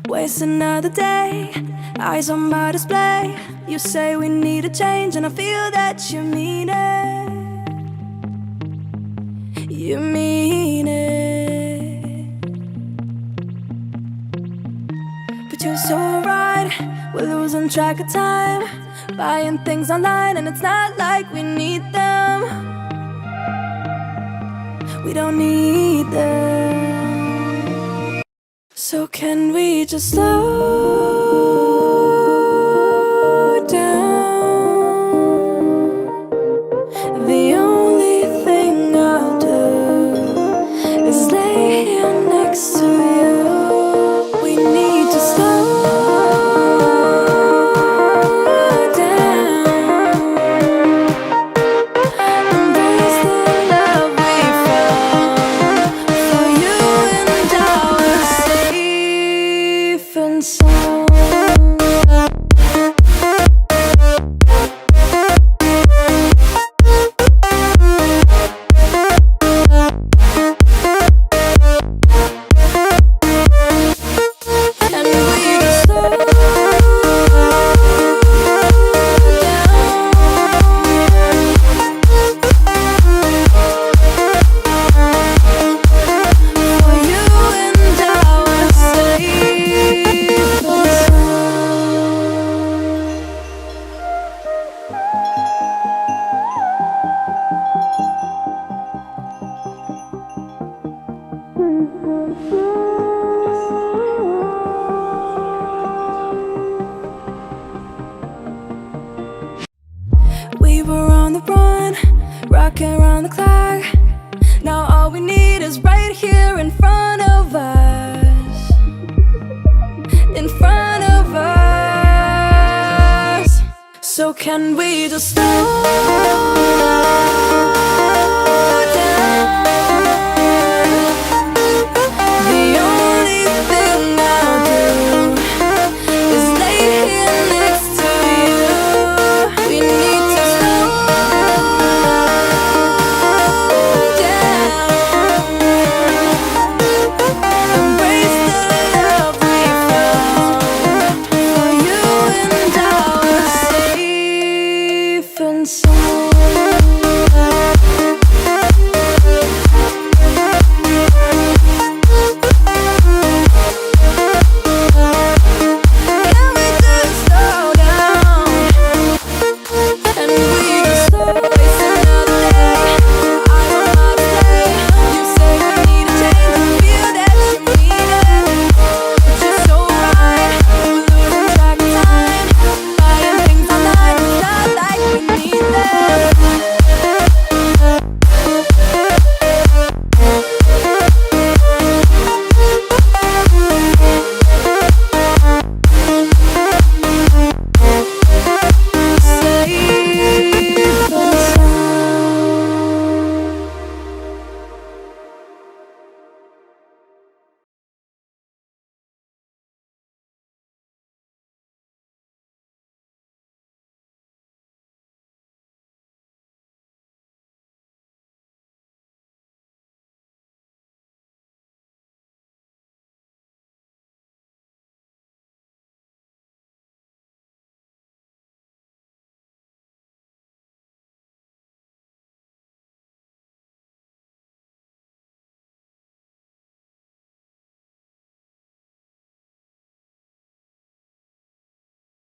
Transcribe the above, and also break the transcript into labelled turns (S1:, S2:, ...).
S1: Waste another day, eyes on my display. You say we need a change, and I feel that you mean it. You mean it. But you're so right, we're losing track of time, buying things online, and it's not like we need them. We don't need them. So can we just slow down? The only thing I'll do is lay here next to you. We need to slow down. Embrace the love we found. For you and I were safe and sound. We were on the run, rocking around the clock. Now all we need is right here in front of us. In front of us. So can we just slow down? The only thing I'll do is lay here next to you. We need to slow down. Embrace the love we found. For you and I were safe and sound.